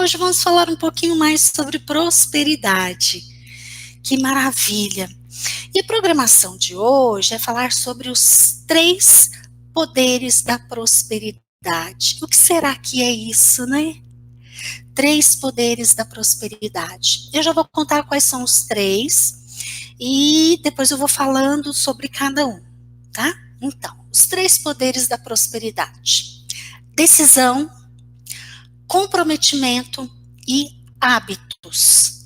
hoje vamos falar um pouquinho mais sobre prosperidade. Que maravilha! E a programação de hoje é falar sobre os 3 poderes da prosperidade. O que será que é isso, né? 3 poderes da prosperidade. Eu já vou contar quais são os 3 e depois eu vou falando sobre cada um, tá? Então, os 3 poderes da prosperidade: decisão, comprometimento e hábitos.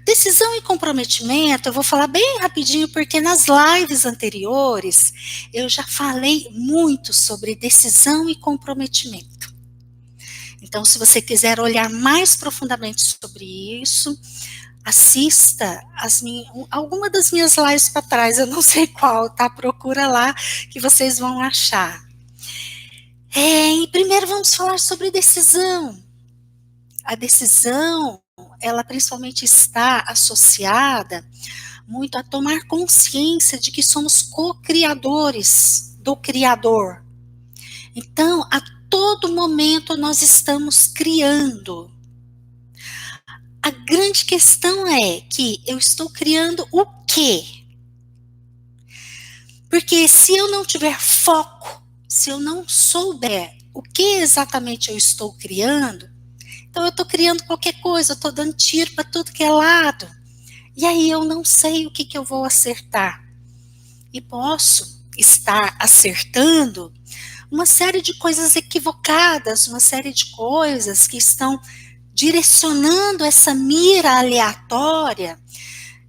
Decisão e comprometimento, eu vou falar bem rapidinho, porque nas lives anteriores eu já falei muito sobre decisão e comprometimento. Então, se você quiser olhar mais profundamente sobre isso, assista alguma das minhas lives para trás, eu não sei qual, tá? Procura lá que vocês vão achar. E primeiro vamos falar sobre decisão. A decisão, ela principalmente está associada muito a tomar consciência de que somos co-criadores do Criador. Então, a todo momento nós estamos criando. A grande questão é que eu estou criando o quê? Porque se eu não tiver foco, se eu não souber o que exatamente eu estou criando, então eu estou criando qualquer coisa, eu estou dando tiro para tudo que é lado. E aí eu não sei o que eu vou acertar. E posso estar acertando uma série de coisas equivocadas, uma série de coisas que estão direcionando essa mira aleatória,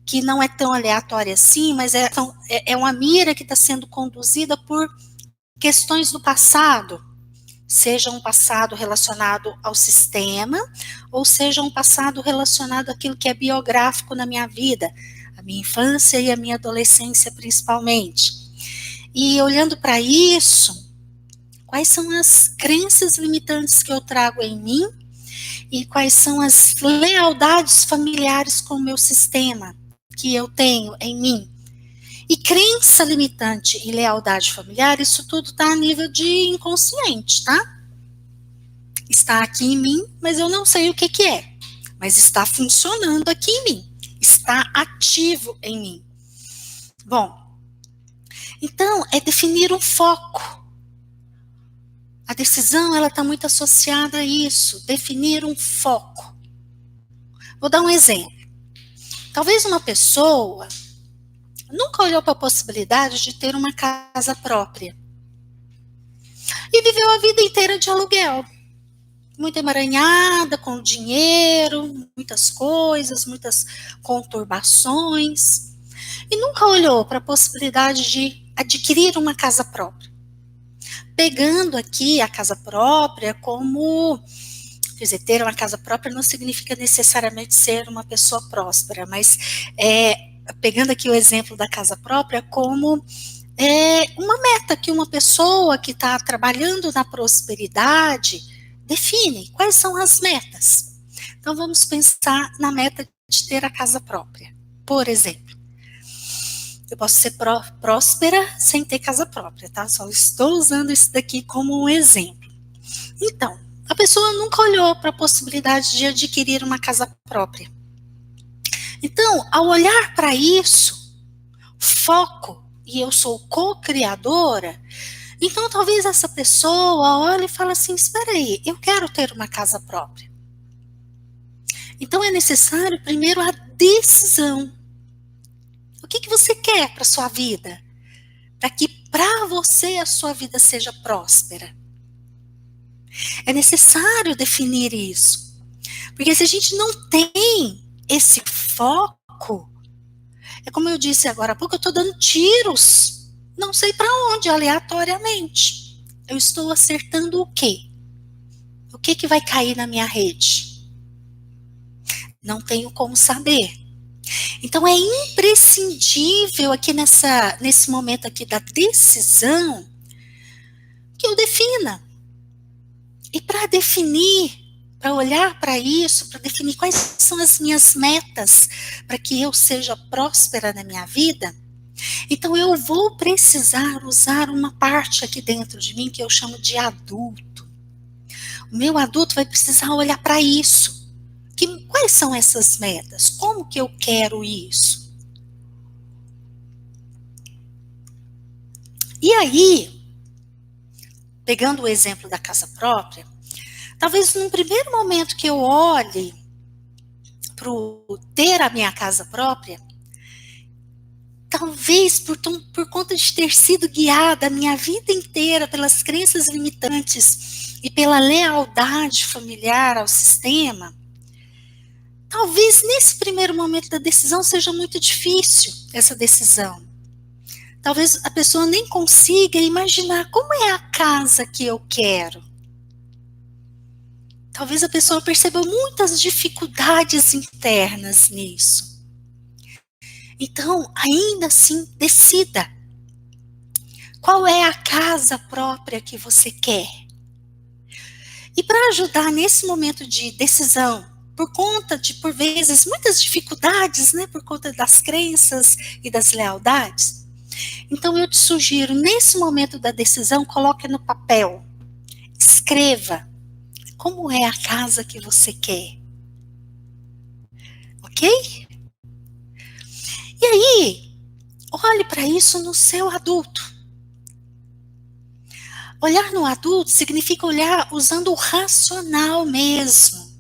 que não é tão aleatória assim, mas é uma mira que está sendo conduzida por questões do passado, seja um passado relacionado ao sistema, ou seja um passado relacionado àquilo que é biográfico na minha vida, a minha infância e a minha adolescência principalmente. E olhando para isso, quais são as crenças limitantes que eu trago em mim e quais são as lealdades familiares com o meu sistema que eu tenho em mim. E crença limitante e lealdade familiar, isso tudo está a nível de inconsciente, tá? Está aqui em mim, mas eu não sei o que é. Mas está funcionando aqui em mim. Está ativo em mim. Bom, então é definir um foco. A decisão, ela está muito associada a isso, definir um foco. Vou dar um exemplo. Talvez uma pessoa nunca olhou para a possibilidade de ter uma casa própria. E viveu a vida inteira de aluguel. Muito emaranhada com dinheiro, muitas coisas, muitas conturbações. E nunca olhou para a possibilidade de adquirir uma casa própria. Pegando aqui a casa própria como... Quer dizer, ter uma casa própria não significa necessariamente ser uma pessoa próspera, mas pegando aqui o exemplo da casa própria como uma meta que uma pessoa que está trabalhando na prosperidade define. Quais são as metas? Então vamos pensar na meta de ter a casa própria. Por exemplo, eu posso ser próspera sem ter casa própria, tá? Só estou usando isso daqui como um exemplo. Então, a pessoa nunca olhou para a possibilidade de adquirir uma casa própria. Então, ao olhar para isso, foco, e eu sou co-criadora, então talvez essa pessoa olhe e fale assim, espera aí, eu quero ter uma casa própria. Então é necessário primeiro a decisão. O que você quer para a sua vida? Para que para você a sua vida seja próspera. É necessário definir isso. Porque se a gente não tem esse foco, é como eu disse agora há pouco, eu estou dando tiros, não sei para onde, aleatoriamente. Eu estou acertando o quê? O que vai cair na minha rede? Não tenho como saber. Então é imprescindível aqui nesse momento aqui da decisão que eu defina. E para definir, para olhar para isso, para definir quais são as minhas metas para que eu seja próspera na minha vida, então eu vou precisar usar uma parte aqui dentro de mim que eu chamo de adulto. meu adulto vai precisar olhar para isso. Quais são essas metas? Como que eu quero isso? E aí, pegando o exemplo da casa própria, talvez num primeiro momento que eu olhe para ter a minha casa própria, talvez por conta de ter sido guiada a minha vida inteira pelas crenças limitantes e pela lealdade familiar ao sistema, talvez nesse primeiro momento da decisão seja muito difícil essa decisão. Talvez a pessoa nem consiga imaginar como é a casa que eu quero. Talvez a pessoa perceba muitas dificuldades internas nisso. Então, ainda assim, decida. Qual é a casa própria que você quer? E para ajudar nesse momento de decisão, por conta de, por vezes, muitas dificuldades, né, por conta das crenças e das lealdades, então eu te sugiro, nesse momento da decisão, coloque no papel, escreva como é a casa que você quer. Ok? E aí, olhe para isso no seu adulto. Olhar no adulto significa olhar usando o racional mesmo.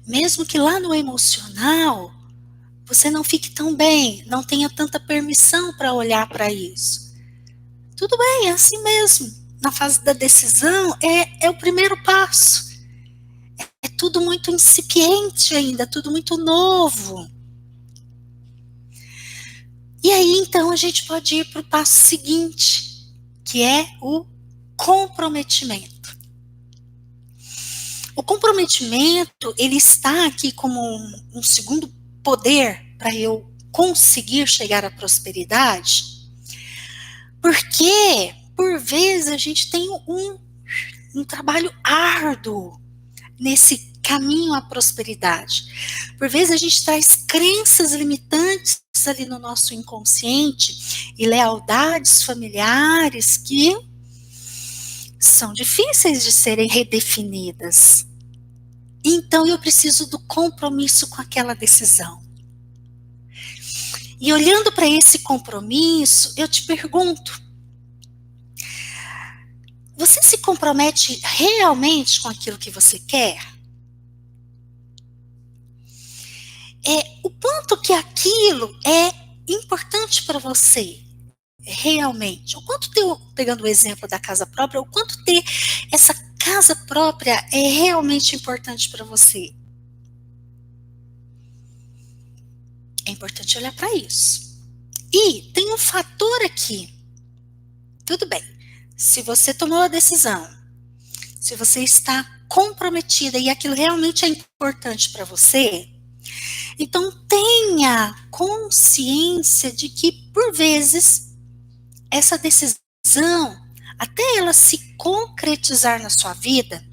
Mesmo que lá no emocional, você não fique tão bem, não tenha tanta permissão para olhar para isso. Tudo bem, é assim mesmo. Na fase da decisão, é o primeiro passo. É tudo muito incipiente ainda, tudo muito novo. E aí, então, a gente pode ir para o passo seguinte, que é o comprometimento. O comprometimento, ele está aqui como um segundo poder para eu conseguir chegar à prosperidade, porque, por vezes, a gente tem um trabalho árduo nesse caminho à prosperidade. Por vezes, a gente traz crenças limitantes ali no nosso inconsciente e lealdades familiares que são difíceis de serem redefinidas. Então, eu preciso do compromisso com aquela decisão. E olhando para esse compromisso, eu te pergunto, você se compromete realmente com aquilo que você quer? O quanto que aquilo é importante para você, realmente? O quanto pegando o exemplo da casa própria, o quanto ter essa casa própria é realmente importante para você? É importante olhar para isso. E tem um fator aqui. Tudo bem, se você tomou a decisão, se você está comprometida e aquilo realmente é importante para você, então tenha consciência de que, por vezes, essa decisão, até ela se concretizar na sua vida,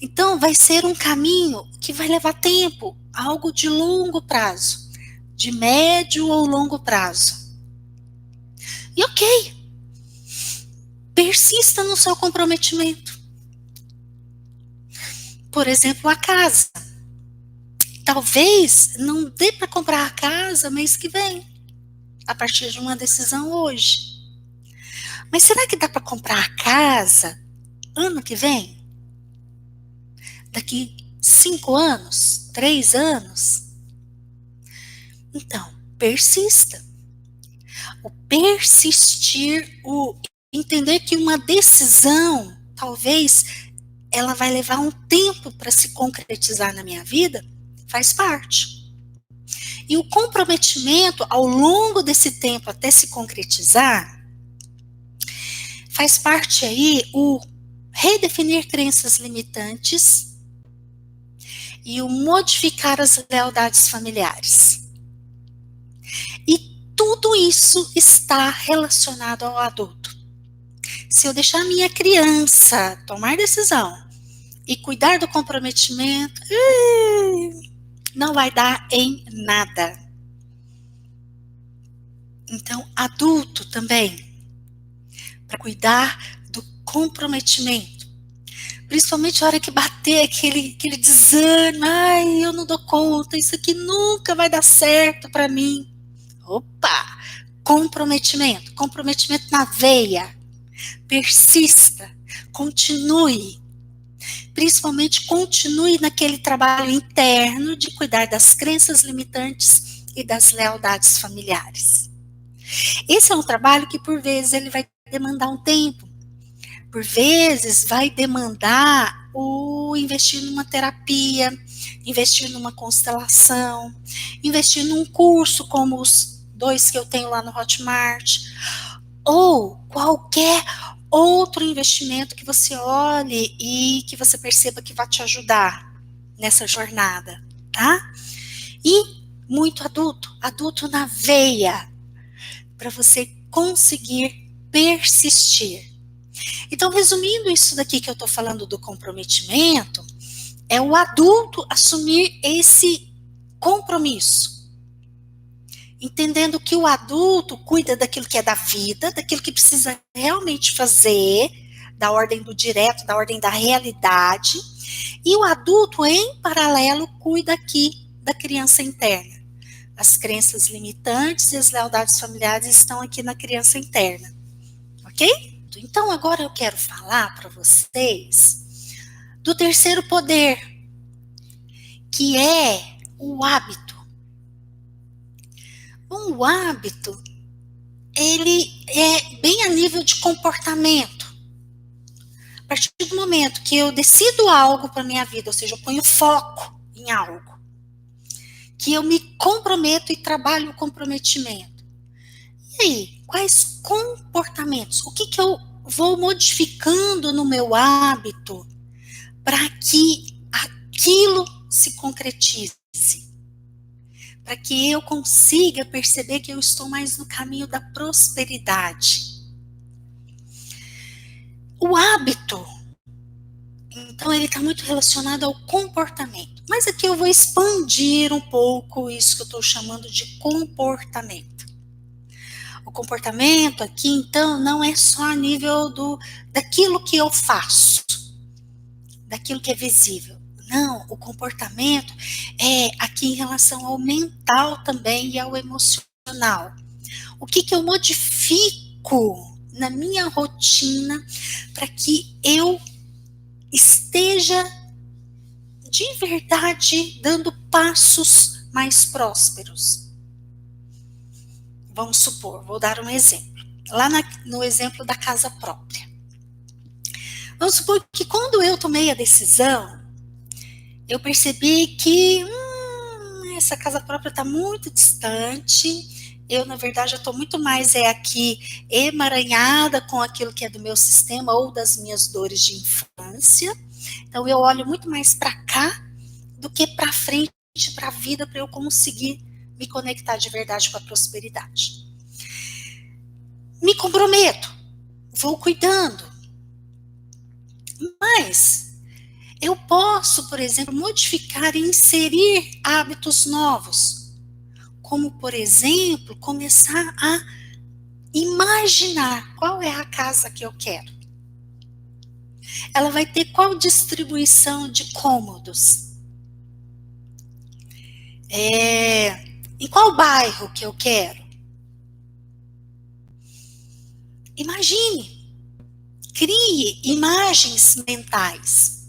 então vai ser um caminho que vai levar tempo, algo de longo prazo, de médio ou longo prazo. E ok, persista no seu comprometimento. Por exemplo, a casa. Talvez não dê para comprar a casa mês que vem, a partir de uma decisão hoje. Mas será que dá para comprar a casa ano que vem? Daqui 5 anos? 3 anos? Então, persista. O persistir, o entender que uma decisão, talvez, ela vai levar um tempo para se concretizar na minha vida, faz parte. E o comprometimento ao longo desse tempo até se concretizar, faz parte aí o redefinir crenças limitantes e o modificar as lealdades familiares. E tudo isso está relacionado ao adulto. Se eu deixar a minha criança tomar decisão e cuidar do comprometimento, não vai dar em nada. Então, adulto também, para cuidar do comprometimento. Principalmente a hora que bater aquele desânimo, ai, eu não dou conta, isso aqui nunca vai dar certo para mim. Opa! Comprometimento na veia. Persista, continue. Principalmente continue naquele trabalho interno de cuidar das crenças limitantes e das lealdades familiares. Esse é um trabalho que por vezes ele vai demandar um tempo. Por vezes vai demandar o investir numa terapia, investir numa constelação, investir num curso como os 2 que eu tenho lá no Hotmart, ou qualquer outro investimento que você olhe e que você perceba que vai te ajudar nessa jornada, tá? E muito adulto na veia, para você conseguir persistir. Então, resumindo isso daqui que eu estou falando do comprometimento, é o adulto assumir esse compromisso. Entendendo que o adulto cuida daquilo que é da vida, daquilo que precisa realmente fazer, da ordem do direto, da ordem da realidade, e o adulto, em paralelo, cuida aqui da criança interna. As crenças limitantes e as lealdades familiares estão aqui na criança interna, ok? Então, agora eu quero falar para vocês do terceiro poder, que é o hábito. O hábito, ele é bem a nível de comportamento. A partir do momento que eu decido algo para minha vida, ou seja, eu ponho foco em algo, que eu me comprometo e trabalho o comprometimento. E aí, quais comportamentos? O que eu vou modificando no meu hábito para que aquilo se concretize? Para que eu consiga perceber que eu estou mais no caminho da prosperidade. O hábito, então, ele está muito relacionado ao comportamento. Mas aqui eu vou expandir um pouco isso que eu estou chamando de comportamento. O comportamento aqui, então, não é só a nível daquilo que eu faço, daquilo que é visível. Não, o comportamento é aqui em relação ao mental também e ao emocional. O que eu modifico na minha rotina para que eu esteja de verdade dando passos mais prósperos? Vamos supor, vou dar um exemplo. Lá no exemplo da casa própria. Vamos supor que quando eu tomei a decisão, eu percebi que essa casa própria está muito distante. Eu, na verdade, já estou muito mais aqui emaranhada com aquilo que é do meu sistema ou das minhas dores de infância. Então, eu olho muito mais para cá do que para frente, para a vida, para eu conseguir me conectar de verdade com a prosperidade. Me comprometo, vou cuidando. Mas eu posso, por exemplo, modificar e inserir hábitos novos. Como, por exemplo, começar a imaginar qual é a casa que eu quero. Ela vai ter qual distribuição de cômodos? Em qual bairro que eu quero? Imagine, crie imagens mentais.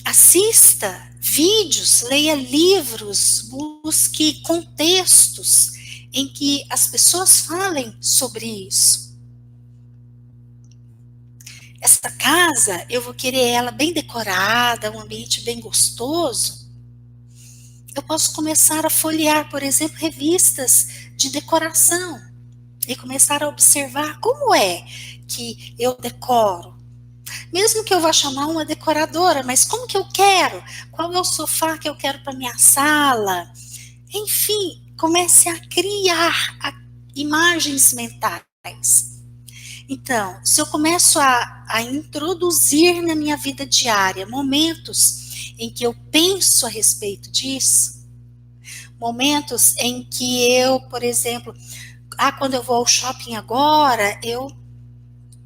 Assista vídeos, leia livros, busque contextos em que as pessoas falem sobre isso. Essa casa, eu vou querer ela bem decorada, um ambiente bem gostoso. Eu posso começar a folhear, por exemplo, revistas de decoração e começar a observar como é que eu decoro. Mesmo que eu vá chamar uma decoradora, mas como que eu quero? Qual é o sofá que eu quero para minha sala? Enfim, comece a criar imagens mentais. Então, se eu começo a introduzir na minha vida diária momentos em que eu penso a respeito disso, momentos em que eu, por exemplo, quando eu vou ao shopping agora, eu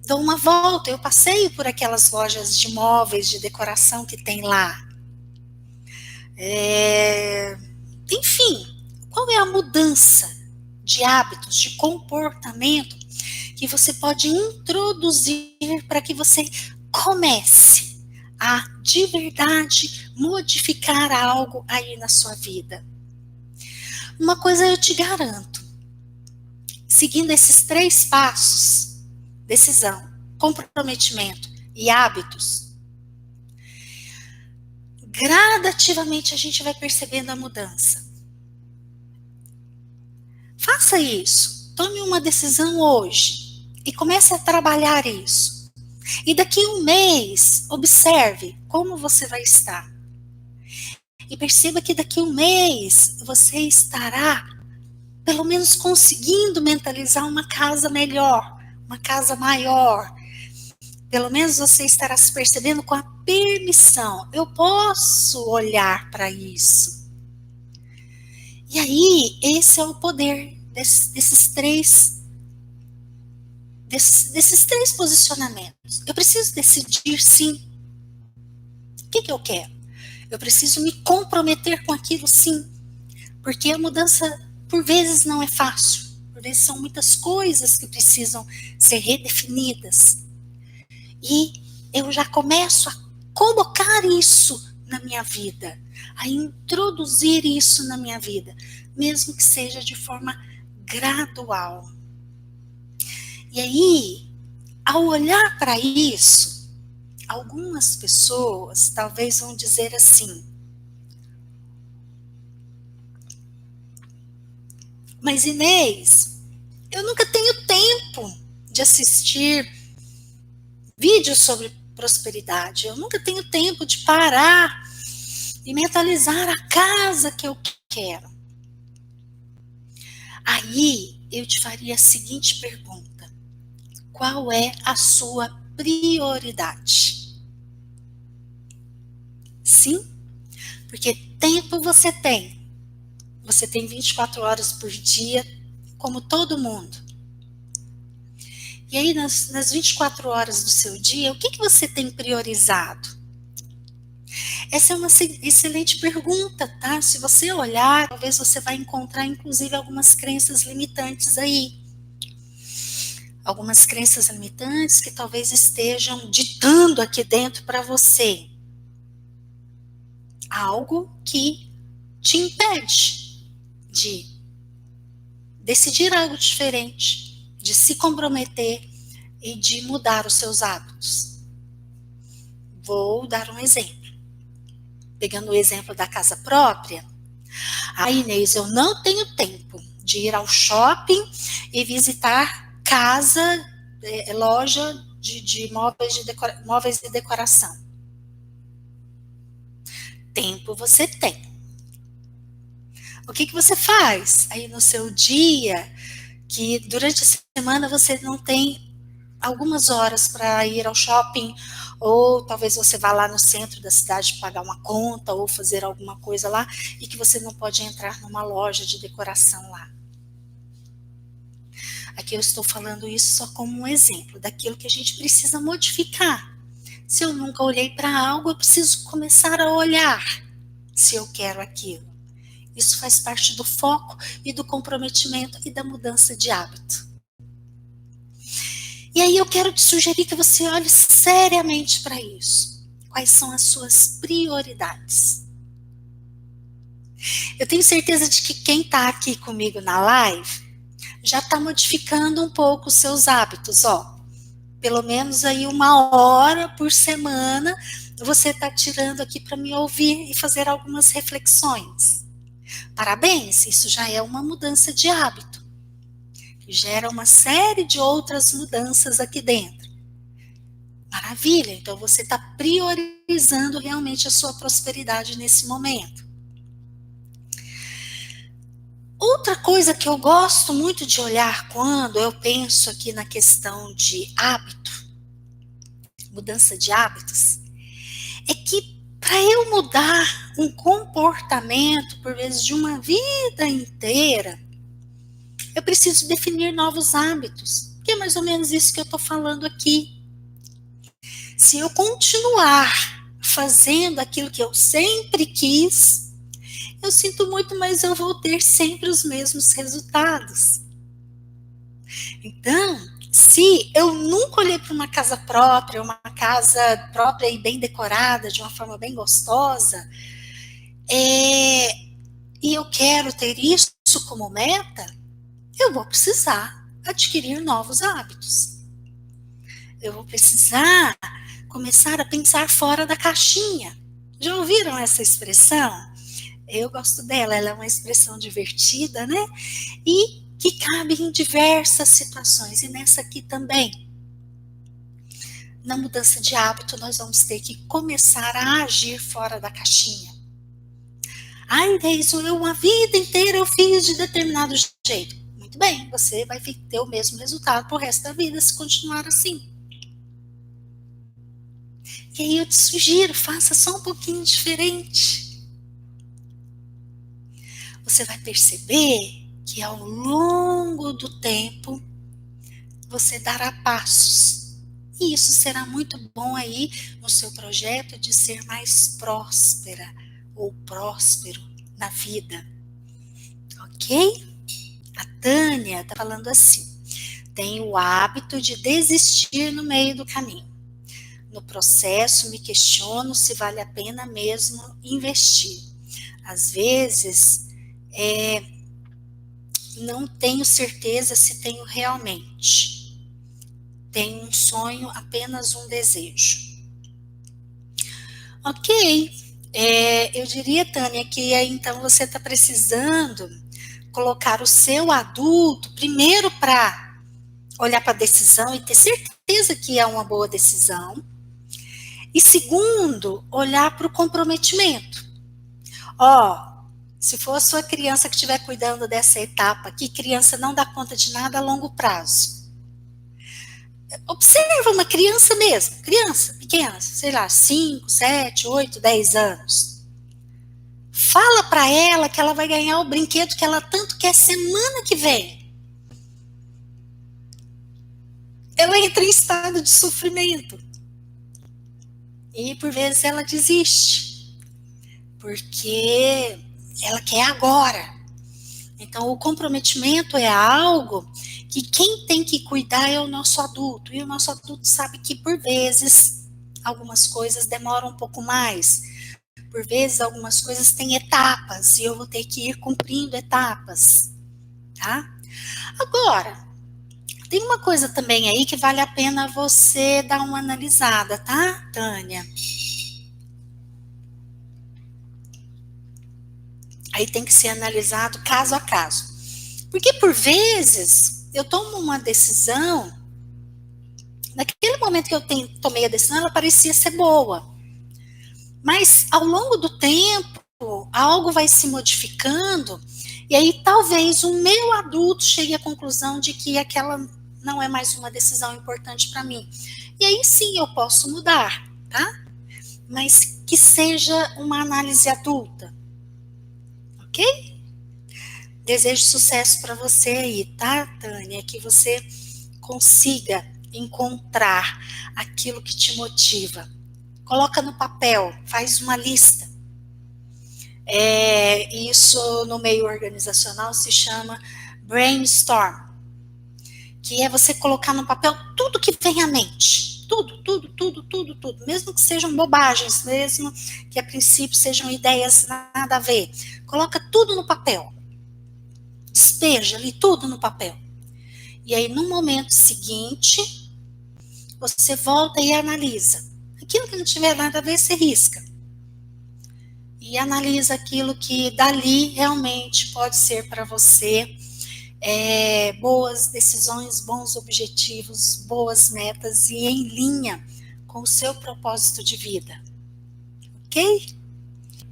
dou uma volta, eu passeio por aquelas lojas de móveis, de decoração que tem lá. Enfim, qual é a mudança de hábitos, de comportamento que você pode introduzir para que você comece a, de verdade, modificar algo aí na sua vida? Uma coisa eu te garanto, seguindo esses 3 passos, decisão, comprometimento e hábitos, gradativamente a gente vai percebendo a mudança. Faça isso, tome uma decisão hoje e comece a trabalhar isso. E daqui a 1 mês, observe como você vai estar. E perceba que daqui a 1 mês você estará, pelo menos, conseguindo mentalizar uma casa melhor, uma casa maior. Pelo menos você estará se percebendo com a permissão. Eu posso olhar para isso. E aí, esse é o poder desses três posicionamentos. Eu preciso decidir, sim. O que eu quero? Eu preciso me comprometer com aquilo, sim. Porque a mudança, por vezes, não é fácil. Por vezes, são muitas coisas que precisam ser redefinidas. E eu já começo a colocar isso na minha vida, a introduzir isso na minha vida, mesmo que seja de forma gradual. E aí, ao olhar para isso, algumas pessoas talvez vão dizer assim: mas Inês, eu nunca tenho tempo de assistir vídeos sobre prosperidade, eu nunca tenho tempo de parar e mentalizar a casa que eu quero. Aí eu te faria a seguinte pergunta: qual é a sua prioridade? Sim, porque tempo você tem. Você tem 24 horas por dia, como todo mundo. E aí, nas 24 horas do seu dia, o que você tem priorizado? Essa é uma excelente pergunta, tá? Se você olhar, talvez você vai encontrar, inclusive, algumas crenças limitantes aí. Algumas crenças limitantes que talvez estejam ditando aqui dentro para você algo que te impede de decidir algo diferente, de se comprometer e de mudar os seus hábitos. Vou dar um exemplo. Pegando o exemplo da casa própria, Inês, eu não tenho tempo de ir ao shopping e visitar loja de móveis de decoração. Tempo você tem. O que você faz aí no seu dia, que durante a semana você não tem algumas horas para ir ao shopping, ou talvez você vá lá no centro da cidade pagar uma conta ou fazer alguma coisa lá e que você não pode entrar numa loja de decoração lá. Aqui eu estou falando isso só como um exemplo daquilo que a gente precisa modificar. Se eu nunca olhei para algo, eu preciso começar a olhar se eu quero aquilo. Isso faz parte do foco e do comprometimento e da mudança de hábito. E aí eu quero te sugerir que você olhe seriamente para isso. Quais são as suas prioridades? Eu tenho certeza de que quem está aqui comigo na live já está modificando um pouco os seus hábitos, ó. Pelo menos aí 1 hora por semana você está tirando aqui para me ouvir e fazer algumas reflexões. Parabéns, isso já é uma mudança de hábito. Gera uma série de outras mudanças aqui dentro. Maravilha, então você está priorizando realmente a sua prosperidade nesse momento. Outra coisa que eu gosto muito de olhar quando eu penso aqui na questão de hábito, mudança de hábitos, é que para eu mudar um comportamento, por vezes de uma vida inteira, eu preciso definir novos hábitos. Que é mais ou menos isso que eu estou falando aqui. Se eu continuar fazendo aquilo que eu sempre quis, eu sinto muito, mas eu vou ter sempre os mesmos resultados. Então, se eu nunca olhei para uma casa própria e bem decorada, de uma forma bem gostosa, e eu quero ter isso como meta, eu vou precisar adquirir novos hábitos. Eu vou precisar começar a pensar fora da caixinha. Já ouviram essa expressão? Eu gosto dela, ela é uma expressão divertida, né? E que cabe em diversas situações, e nessa aqui também. Na mudança de hábito, nós vamos ter que começar a agir fora da caixinha. Ai, Deise, eu a vida inteira eu fiz de determinado jeito. Muito bem, você vai ter o mesmo resultado pro resto da vida se continuar assim. E aí eu te sugiro, faça só um pouquinho diferente. Você vai perceber que ao longo do tempo, você dará passos. E isso será muito bom aí no seu projeto de ser mais próspera ou próspero na vida. Ok? A Tânia está falando assim: tenho o hábito de desistir no meio do caminho. No processo, me questiono se vale a pena mesmo investir. Às vezes, não tenho certeza se tenho realmente. Tenho um sonho, apenas um desejo. Ok. Eu diria, Tânia, que então você está precisando colocar o seu adulto primeiro para olhar para a decisão e ter certeza que é uma boa decisão. E segundo, olhar para o comprometimento. Se for a sua criança que estiver cuidando dessa etapa aqui, criança não dá conta de nada a longo prazo. Observa uma criança mesmo, criança pequena, sei lá, 5, 7, 8, 10 anos. Fala para ela que ela vai ganhar o brinquedo que ela tanto quer semana que vem. Ela entra em estado de sofrimento. E por vezes ela desiste, porque ela quer agora. Então o comprometimento é algo que quem tem que cuidar é o nosso adulto. E o nosso adulto sabe que por vezes algumas coisas demoram um pouco mais. Por vezes algumas coisas têm etapas e eu vou ter que ir cumprindo etapas, tá? Agora, tem uma coisa também aí que vale a pena você dar uma analisada, tá, Tânia? Aí tem que ser analisado caso a caso. Porque por vezes eu tomo uma decisão, naquele momento que eu tomei a decisão, ela parecia ser boa. Mas ao longo do tempo, algo vai se modificando, e aí talvez o meu adulto chegue à conclusão de que aquela não é mais uma decisão importante para mim. E aí sim eu posso mudar, tá? Mas que seja uma análise adulta. Ok? Desejo sucesso para você aí, tá, Tânia? Que você consiga encontrar aquilo que te motiva. Coloca no papel, faz uma lista. Isso no meio organizacional se chama brainstorm, que é você colocar no papel tudo que vem à mente. Tudo. Mesmo que sejam bobagens, mesmo que a princípio sejam ideias nada a ver. Coloca tudo no papel. Despeja ali tudo no papel. E aí, no momento seguinte, você volta e analisa. Aquilo que não tiver nada a ver, você risca. E analisa aquilo que dali realmente pode ser para você boas decisões, bons objetivos, boas metas e em linha com o seu propósito de vida. Ok?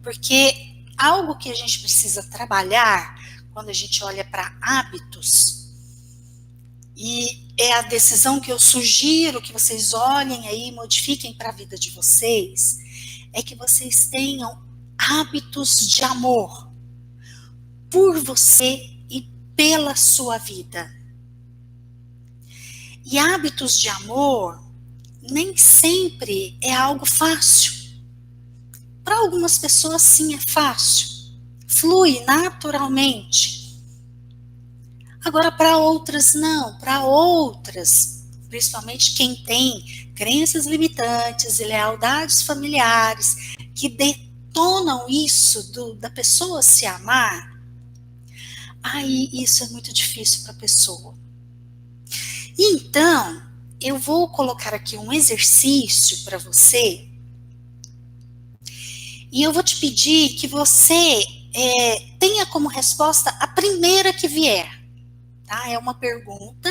Porque algo que a gente precisa trabalhar quando a gente olha para hábitos, e é a decisão que eu sugiro que vocês olhem aí e modifiquem para a vida de vocês, é que vocês tenham hábitos de amor por você e pela sua vida. E hábitos de amor nem sempre é algo fácil. Para algumas pessoas, sim, é fácil. Flui naturalmente. Agora, para outras, não. Para outras, principalmente quem tem crenças limitantes e lealdades familiares que detonam isso da pessoa se amar, aí isso é muito difícil para a pessoa. Então, eu vou colocar aqui um exercício para você e eu vou te pedir que você tenha como resposta a primeira que vier, tá? É uma pergunta,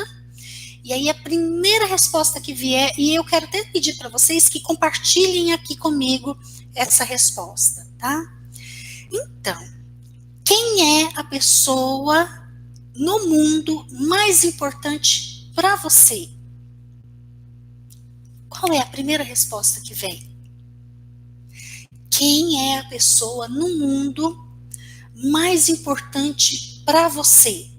e aí a primeira resposta que vier, e eu quero até pedir para vocês que compartilhem aqui comigo essa resposta, tá? Então, quem é a pessoa no mundo mais importante para você? Qual é a primeira resposta que vem? Quem é a pessoa no mundo mais importante para você?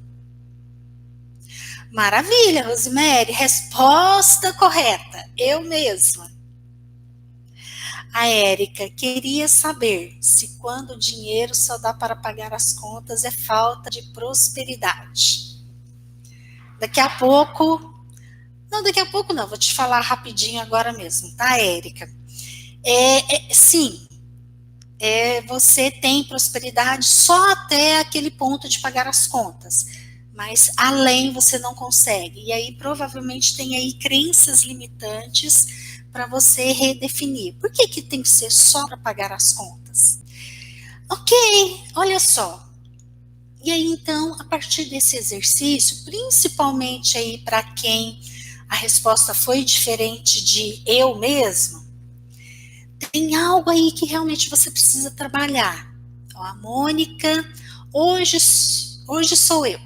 Maravilha, Rosemary, resposta correta, eu mesma. A Érica queria saber se quando o dinheiro só dá para pagar as contas é falta de prosperidade. Daqui a pouco não, vou te falar rapidinho agora mesmo, tá, Érica? Sim, você tem prosperidade só até aquele ponto de pagar as contas, mas além você não consegue. E aí provavelmente tem aí crenças limitantes para você redefinir. Por que tem que ser só para pagar as contas? Ok, olha só. E aí então, a partir desse exercício, principalmente aí para quem a resposta foi diferente de eu mesmo, tem algo aí que realmente você precisa trabalhar. Ó, a Mônica, hoje sou eu,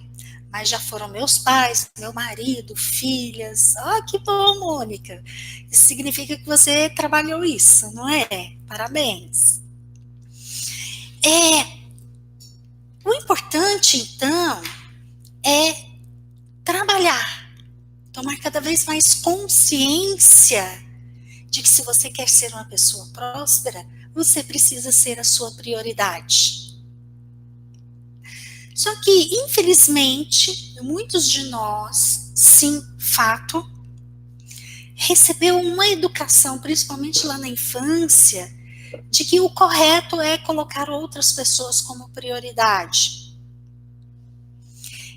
mas já foram meus pais, meu marido, filhas. Ó, que bom, Mônica. Isso significa que você trabalhou isso, não é? Parabéns. O importante, então, é trabalhar, tomar cada vez mais consciência de que se você quer ser uma pessoa próspera, você precisa ser a sua prioridade. Só que, infelizmente, muitos de nós, sim, fato, recebeu uma educação, principalmente lá na infância, de que o correto é colocar outras pessoas como prioridade.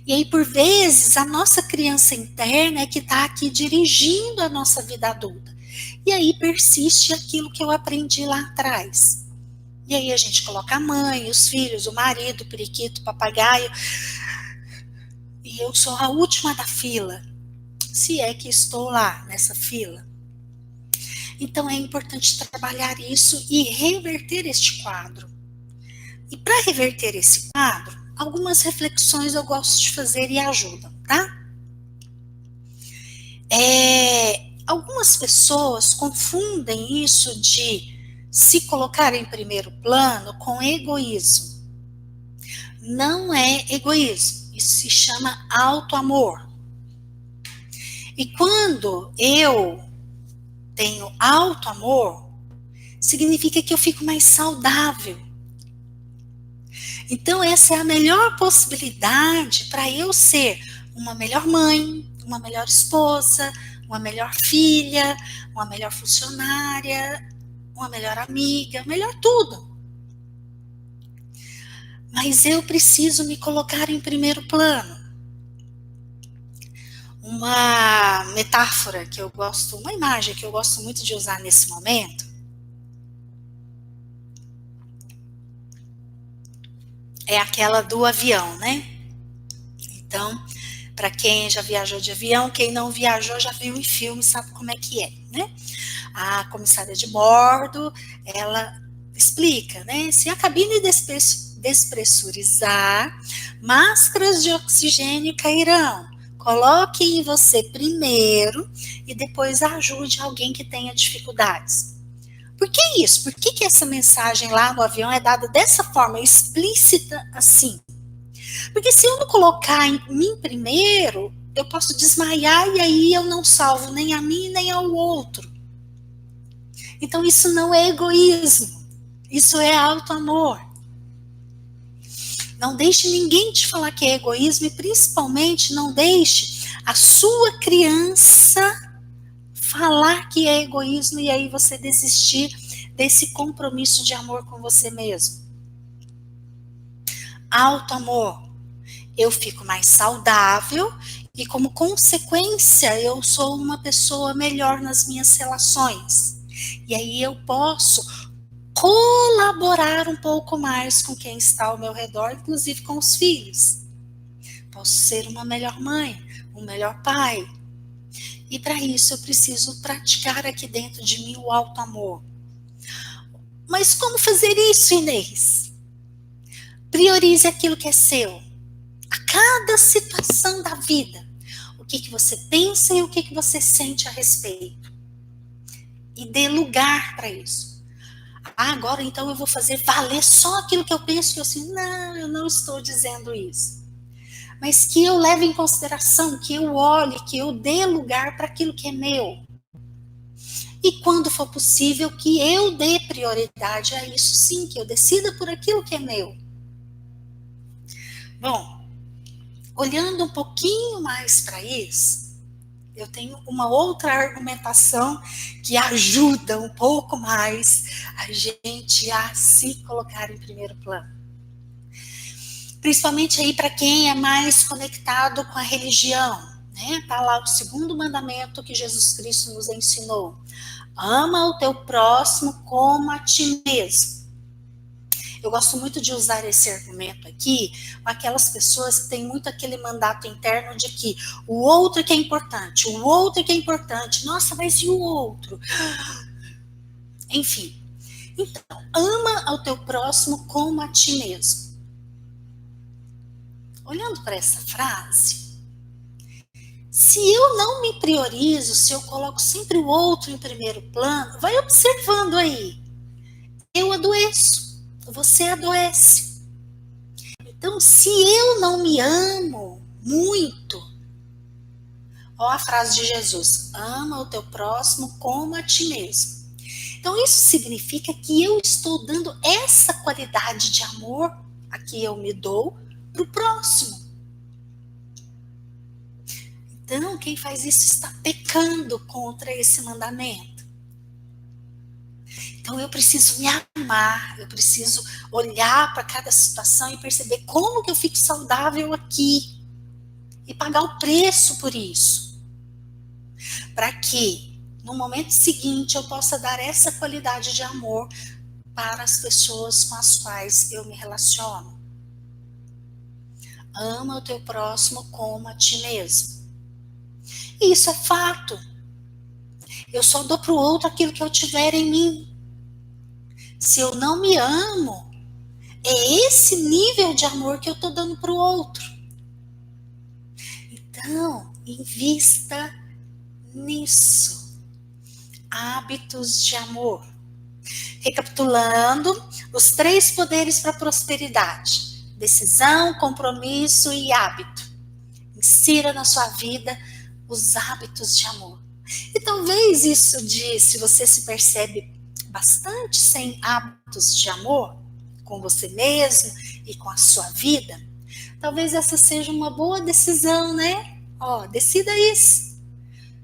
E aí, por vezes, a nossa criança interna é que está aqui dirigindo a nossa vida adulta. E aí persiste aquilo que eu aprendi lá atrás. E aí a gente coloca a mãe, os filhos, o marido, o periquito, o papagaio. E eu sou a última da fila, se é que estou lá nessa fila. Então é importante trabalhar isso e reverter este quadro. E para reverter esse quadro, algumas reflexões eu gosto de fazer e ajudam, tá? Algumas pessoas confundem isso de se colocar em primeiro plano com egoísmo. Não é egoísmo, isso se chama autoamor. E quando eu tenho autoamor, significa que eu fico mais saudável. Então essa é a melhor possibilidade para eu ser uma melhor mãe, uma melhor esposa, uma melhor filha, uma melhor funcionária, uma melhor amiga, melhor tudo. Mas eu preciso me colocar em primeiro plano. Uma metáfora que eu gosto, uma imagem que eu gosto muito de usar nesse momento, é aquela do avião, né? Então, para quem já viajou de avião, quem não viajou já viu em filme, sabe como é que é, né? A comissária de bordo, ela explica, né? Se a cabine despressurizar, máscaras de oxigênio cairão. Coloque em você primeiro e depois ajude alguém que tenha dificuldades. Por que isso? Por que essa mensagem lá no avião é dada dessa forma, explícita assim? Porque se eu não colocar em mim primeiro, eu posso desmaiar e aí eu não salvo nem a mim nem ao outro. Então isso não é egoísmo, isso é auto-amor. Não deixe ninguém te falar que é egoísmo e principalmente não deixe a sua criança falar que é egoísmo e aí você desistir desse compromisso de amor com você mesmo. Auto-amor. Eu fico mais saudável e como consequência eu sou uma pessoa melhor nas minhas relações. E aí eu posso colaborar um pouco mais com quem está ao meu redor, inclusive com os filhos. Posso ser uma melhor mãe, um melhor pai. E para isso eu preciso praticar aqui dentro de mim o auto-amor. Mas como fazer isso, Inês? Priorize aquilo que é seu. A cada situação da vida. O que você pensa e o que você sente a respeito. E dê lugar para isso. Ah, agora então eu vou fazer valer só aquilo que eu penso que eu sinto. Não, eu não estou dizendo isso. Mas que eu leve em consideração, que eu olhe, que eu dê lugar para aquilo que é meu. E quando for possível, que eu dê prioridade a isso sim, que eu decida por aquilo que é meu. Bom, olhando um pouquinho mais para isso, eu tenho uma outra argumentação que ajuda um pouco mais a gente a se colocar em primeiro plano. Principalmente aí para quem é mais conectado com a religião, né? Tá lá o segundo mandamento que Jesus Cristo nos ensinou. Ama o teu próximo como a ti mesmo. Eu gosto muito de usar esse argumento aqui com aquelas pessoas que têm muito aquele mandato interno de que o outro que é importante, o outro que é importante. Nossa, mas e o outro? Enfim. Então, ama ao teu próximo como a ti mesmo. Olhando para essa frase, se eu não me priorizo, se eu coloco sempre o outro em primeiro plano, vai observando aí. Eu adoeço, você adoece. Então, se eu não me amo muito, ó a frase de Jesus, ama o teu próximo como a ti mesmo. Então, isso significa que eu estou dando essa qualidade de amor a que eu me dou para o próximo. Então, quem faz isso está pecando contra esse mandamento. Então, eu preciso me amar, eu preciso olhar para cada situação e perceber como que eu fico saudável aqui. E pagar o preço por isso. Para que, no momento seguinte, eu possa dar essa qualidade de amor para as pessoas com as quais eu me relaciono. Ama o teu próximo como a ti mesmo. E isso é fato. Eu só dou para o outro aquilo que eu tiver em mim. Se eu não me amo, é esse nível de amor que eu estou dando para o outro. Então, invista nisso. Hábitos de amor. Recapitulando, os 3 poderes para a prosperidade: decisão, compromisso e hábito. Insira na sua vida os hábitos de amor. E talvez isso se você se percebe bastante sem hábitos de amor, com você mesmo e com a sua vida, talvez essa seja uma boa decisão, né? Ó, decida isso.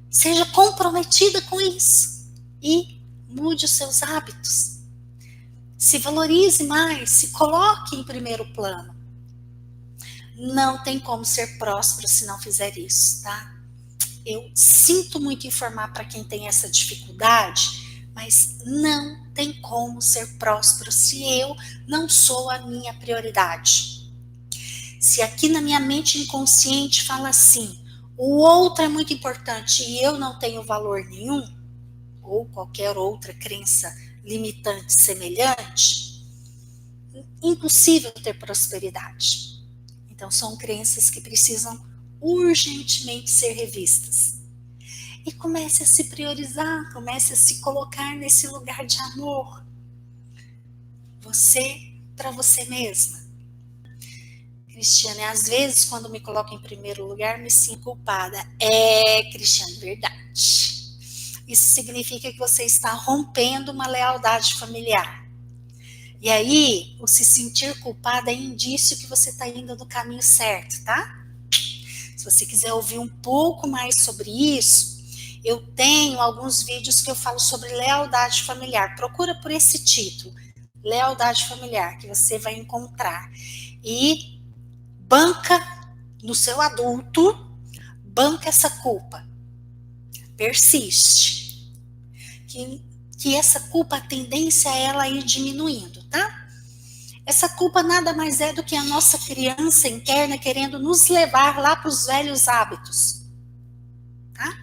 Seja comprometida com isso. E mude os seus hábitos. Se valorize mais, se coloque em primeiro plano. Não tem como ser próspero se não fizer isso, tá? Eu sinto muito informar para quem tem essa dificuldade, mas não tem como ser próspero se eu não sou a minha prioridade. Se aqui na minha mente inconsciente fala assim, o outro é muito importante e eu não tenho valor nenhum, ou qualquer outra crença limitante semelhante, impossível ter prosperidade. Então são crenças que precisam urgentemente ser revistas. E comece a se priorizar, comece a se colocar nesse lugar de amor. Você para você mesma. Cristiane, às vezes quando me coloco em primeiro lugar me sinto culpada. Cristiane, verdade. Isso significa que você está rompendo uma lealdade familiar. E aí, o se sentir culpada é indício que você está indo no caminho certo, tá? Se você quiser ouvir um pouco mais sobre isso, eu tenho alguns vídeos que eu falo sobre lealdade familiar. Procura por esse título, lealdade familiar, que você vai encontrar. E banca no seu adulto, banca essa culpa. Persiste. Que essa culpa, a tendência é ela ir diminuindo, tá? Essa culpa nada mais é do que a nossa criança interna querendo nos levar lá para os velhos hábitos, tá?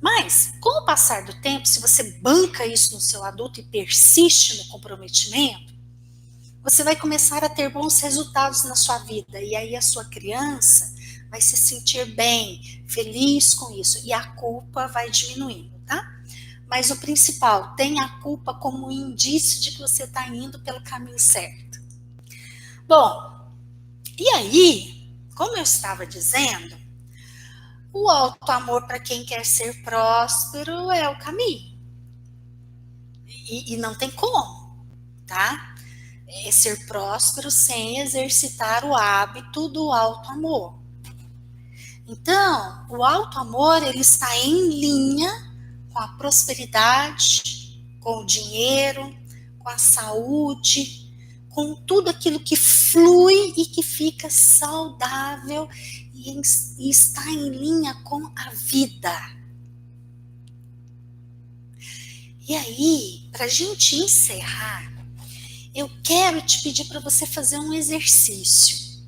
Mas, com o passar do tempo, se você banca isso no seu adulto e persiste no comprometimento, você vai começar a ter bons resultados na sua vida. E aí a sua criança vai se sentir bem, feliz com isso. E a culpa vai diminuindo, tá? Mas o principal, tenha a culpa como um indício de que você está indo pelo caminho certo. Bom, e aí, como eu estava dizendo, o auto-amor para quem quer ser próspero é o caminho. E não tem como, tá? É ser próspero sem exercitar o hábito do auto-amor. Então, o auto-amor, ele está em linha com a prosperidade, com o dinheiro, com a saúde, com tudo aquilo que flui e que fica saudável e está em linha com a vida. E aí, para a gente encerrar, eu quero te pedir para você fazer um exercício.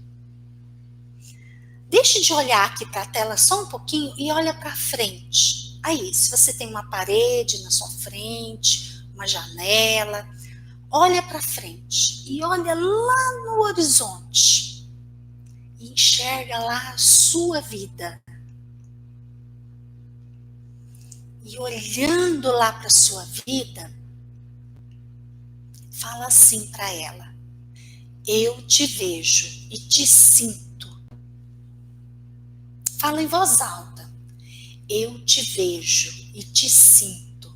Deixe de olhar aqui para a tela só um pouquinho e olha para frente. Aí, se você tem uma parede na sua frente, uma janela, olha para frente e olha lá no horizonte e enxerga lá a sua vida. E olhando lá para a sua vida, fala assim para ela: eu te vejo e te sinto. Fala em voz alta: eu te vejo e te sinto.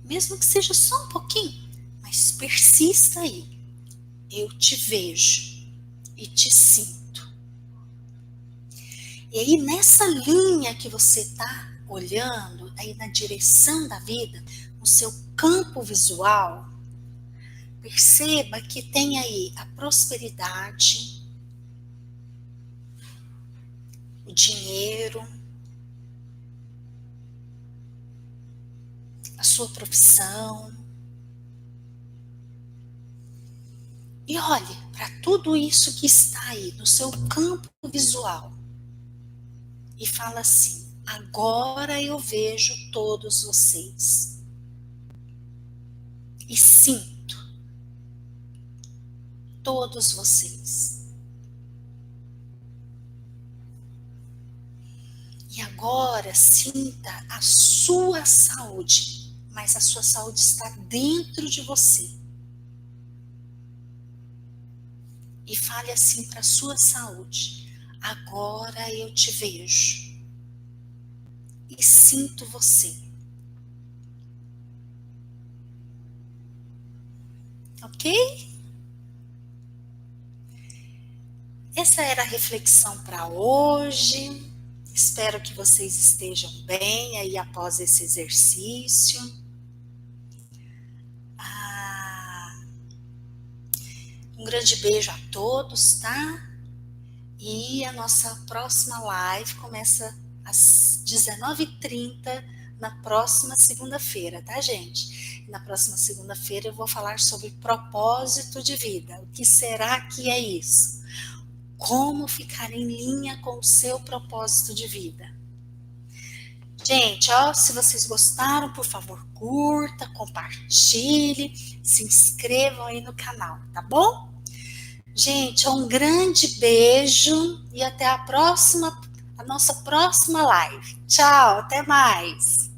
Mesmo que seja só um pouquinho, mas persista aí. Eu te vejo e te sinto. E aí nessa linha que você está olhando, aí na direção da vida, no seu campo visual, perceba que tem aí a prosperidade, o dinheiro, a sua profissão. E olhe para tudo isso que está aí no seu campo visual. E fala assim: agora eu vejo todos vocês. E sinto todos vocês. E agora sinta a sua saúde, mas a sua saúde está dentro de você. E fale assim para a sua saúde: agora eu te vejo e sinto você. Ok? Essa era a reflexão para hoje. Espero que vocês estejam bem aí após esse exercício. Um grande beijo a todos, tá? E a nossa próxima live começa às 19h30 na próxima segunda-feira, tá, gente? Na próxima segunda-feira eu vou falar sobre propósito de vida. O que será que é isso? Como ficar em linha com o seu propósito de vida. Gente, ó, se vocês gostaram, por favor, curta, compartilhe, se inscrevam aí no canal, tá bom? Gente, um grande beijo e até a nossa próxima live. Tchau, até mais!